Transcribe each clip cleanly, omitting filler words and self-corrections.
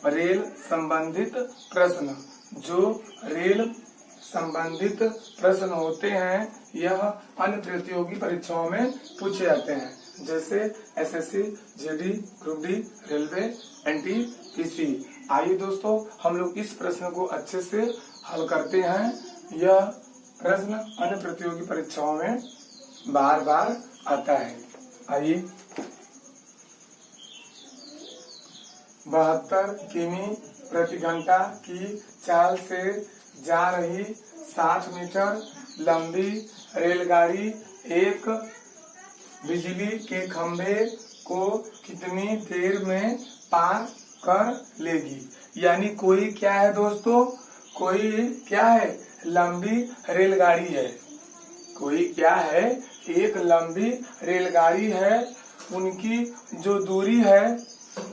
Rail संबंधित प्रश्न, जो रेल संबंधित प्रश्न होते हैं यह अन्य प्रतियोगी परीक्षाओं में पूछे जाते हैं, जैसे SSC, GD, group D, railway, NTPC. आइए दोस्तों हम लोग इस प्रश्न को अच्छे से हल करते हैं। यह प्रश्न अन्य प्रतियोगी परीक्षाओं में बार बार आता है। आइए, 72 किमी प्रति घंटा की चाल से जा रही 60 मीटर लंबी रेलगाड़ी एक बिजली के खंभे को कितनी देर में पार कर लेगी। यानी कोई क्या है दोस्तों, कोई क्या है, लंबी रेलगाड़ी है। कोई क्या है, एक लंबी रेलगाड़ी है। उनकी जो दूरी है,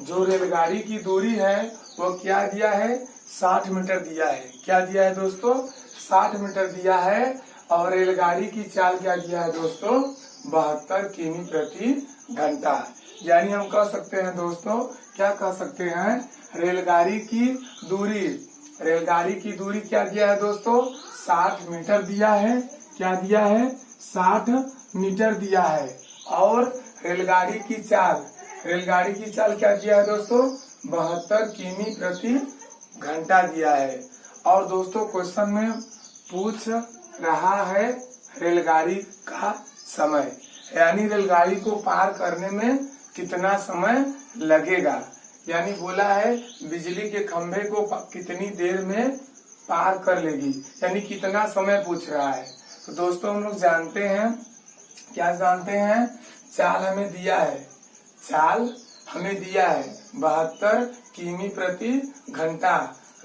जो रेलगाड़ी की दूरी है वो क्या दिया है, 60 मीटर दिया है। क्या दिया है दोस्तों, 60 मीटर दिया है। और रेलगाड़ी की चाल क्या दिया है दोस्तों, 72 किमी प्रति घंटा। यानी हम कह सकते हैं दोस्तों, क्या कह सकते हैं, रेलगाड़ी की दूरी क्या दिया है दोस्तों, 60 मीटर दिया है। क्या दिया है, 60 मीटर दिया है। और रेलगाड़ी की चाल क्या दिया है दोस्तों, 72 किमी प्रति घंटा दिया है। और दोस्तों क्वेश्चन में पूछ रहा है रेलगाड़ी का समय, यानी रेलगाड़ी को पार करने में कितना समय लगेगा। यानी बोला है बिजली के खंभे को कितनी देर में पार कर लेगी, यानी कितना समय पूछ रहा है। तो दोस्तों हम लोग जानते हैं, क्या जानते हैं, चाल हमें दिया है, 72 किमी प्रति घंटा।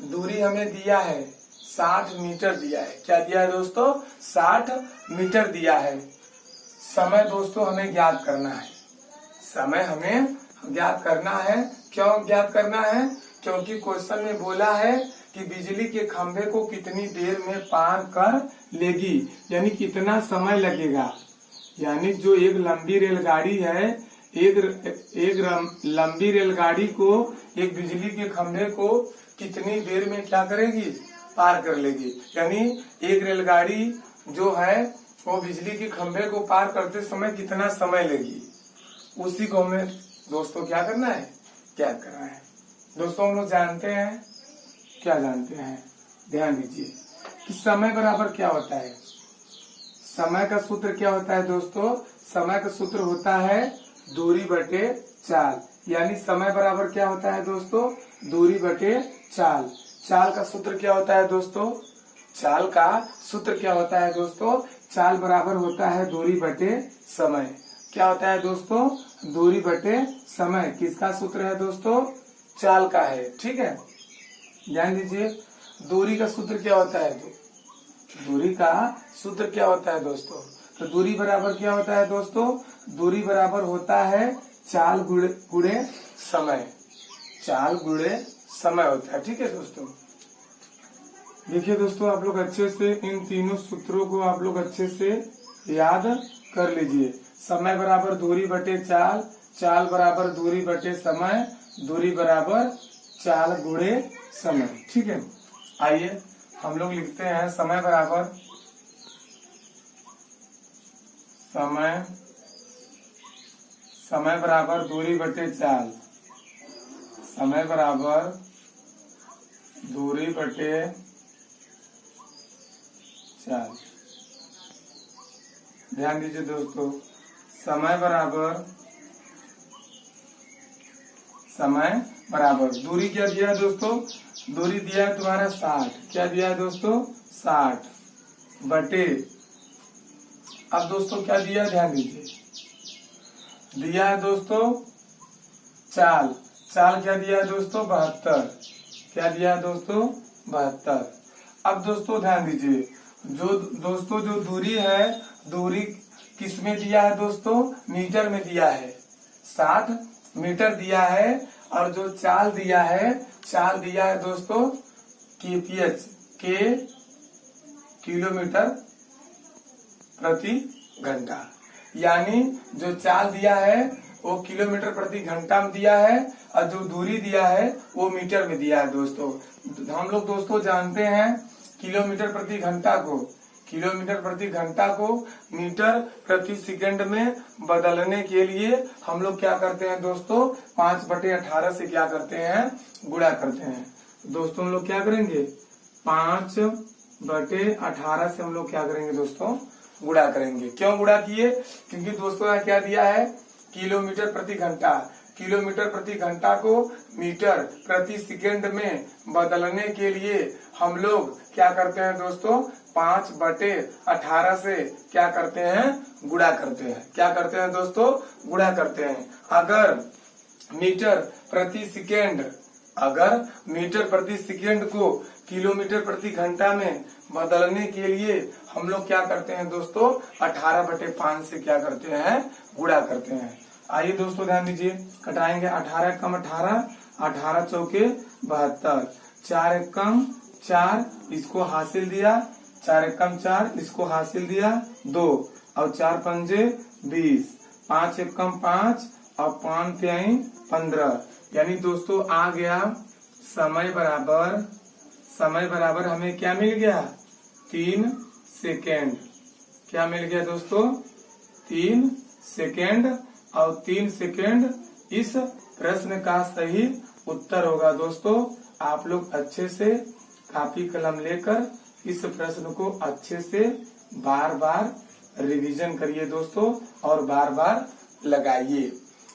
दूरी हमें दिया है, 60 मीटर दिया है। क्या दिया है दोस्तों, 60 मीटर दिया है। समय दोस्तों हमें ज्ञात करना है, समय हमें ज्ञात करना है। क्यों ज्ञात करना है, क्योंकि क्वेश्चन में बोला है कि बिजली के खंभे को कितनी देर में पार कर लेगी, यानी कितना समय लगेगा। यानी जो एक लंबी रेलगाड़ी है, एक लंबी रेलगाड़ी को एक बिजली के खंभे को कितनी देर में क्या करेगी, पार कर लेगी। यानी एक रेलगाड़ी जो है वो बिजली के खंभे को पार करते समय कितना समय लेगी, उसी को हमें दोस्तों क्या करना है, ज्ञात करना है। दोस्तों हम लोग जानते हैं, क्या जानते हैं, ध्यान दीजिए कि समय बराबर क्या होता है। समय का सूत्र क्या होता है दोस्तों, समय का सूत्र होता है दूरी बटे चाल। यानी समय बराबर क्या होता है दोस्तों, दूरी बटे चाल। चाल का सूत्र क्या होता है दोस्तों, चाल का सूत्र क्या होता है दोस्तों, चाल बराबर होता है दूरी बटे समय। क्या होता है दोस्तों, दूरी बटे समय। किसका सूत्र है दोस्तों, चाल का है। ठीक है, ध्यान दीजिए। दूरी का सूत्र क्या होता है, दूरी का सूत्र क्या होता है दोस्तों, तो दूरी बराबर क्या होता है दोस्तों, दूरी बराबर होता है चाल गुणे समय। चाल गुणे समय होता है। ठीक है दोस्तों, देखिए दोस्तों आप लोग अच्छे से इन तीनों सूत्रों को आप लोग अच्छे से याद कर लीजिए। समय बराबर दूरी बटे चाल, चाल बराबर दूरी बटे समय, दूरी बराबर चाल गुणे समय। ठीक है, आइए हम लोग लिखते हैं समय बराबर समय बराबर दूरी बटे चाल, समय बराबर दूरी बटे चाल। ध्यान दीजिए दोस्तों, समय बराबर दूरी क्या दिया है दोस्तों, दूरी दिया है तुम्हारा 60। क्या दिया है दोस्तों, 60 बटे, अब दोस्तों क्या दिया है, ध्यान दीजिए, दिया है दोस्तों चाल। चाल क्या दिया है दोस्तों, 72। क्या दिया है दोस्तों, 72। अब दोस्तों ध्यान दीजिए, जो दूरी है, दूरी किस में दिया है दोस्तों, मीटर में दिया है, 60 मीटर दिया है। और जो चाल दिया है, चाल दिया है दोस्तों kph के किलोमीटर प्रति घंटा। यानी जो चाल दिया है वो किलोमीटर प्रति घंटा में दिया है और जो दूरी दिया है वो मीटर में दिया है दोस्तों। हम लोग दोस्तों जानते हैं किलोमीटर प्रति घंटा को मीटर प्रति सेकंड में बदलने के लिए हम लोग क्या करते हैं दोस्तों, 5/18 से क्या करते हैं, गुणा करते हैं। दोस्तों हम लोग क्या करेंगे, 5/18 से हम लोग क्या करेंगे दोस्तों, गुणा करेंगे। क्यों गुणा किए, क्योंकि दोस्तों यहाँ क्या दिया है, किलोमीटर प्रति घंटा। किलोमीटर प्रति घंटा को मीटर प्रति सेकंड में बदलने के लिए हम लोग क्या करते हैं दोस्तों, 5/18 से क्या करते हैं, गुणा करते हैं। क्या करते हैं दोस्तों, गुणा करते हैं। अगर मीटर प्रति सेकंड को किलोमीटर प्रति घंटा में बदलने के लिए हम लोग क्या करते हैं दोस्तों, 18/5 से क्या करते हैं, गुणा करते हैं। आइए दोस्तों ध्यान दीजिए, कटाएंगे। 18 एकम 18, 18 चौके 72, 4 एकम 4, इसको हासिल दिया, 4 एकम 4, इसको हासिल दिया 2, और 4 पंजे 20, 5 एकम 5 और 5 तिहाई 15। यानी दोस्तों आ गया समय बराबर हमें क्या मिल गया, 3 सेकेंड। क्या मिल गया दोस्तों, 3 सेकेंड। और 3 सेकेंड इस प्रश्न का सही उत्तर होगा दोस्तों। आप लोग अच्छे से कॉपी कलम लेकर इस प्रश्न को अच्छे से बार बार रिवीजन करिए दोस्तों, और बार बार लगाइए।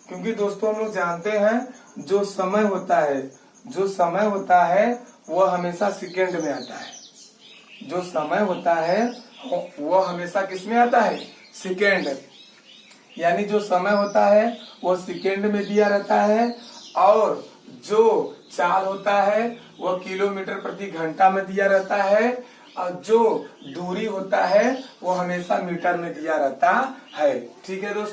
क्योंकि दोस्तों हम लोग जानते हैं जो समय होता है वह हमेशा सेकेंड में आता है। जो समय होता है वह हमेशा किस में आता है, सेकेंड। यानी जो समय होता है वो सेकेंड में दिया रहता है, और जो चाल होता है वह किलोमीटर प्रति घंटा में दिया रहता है, और जो दूरी होता है वो हमेशा मीटर में दिया रहता है। ठीक है दोस्तों।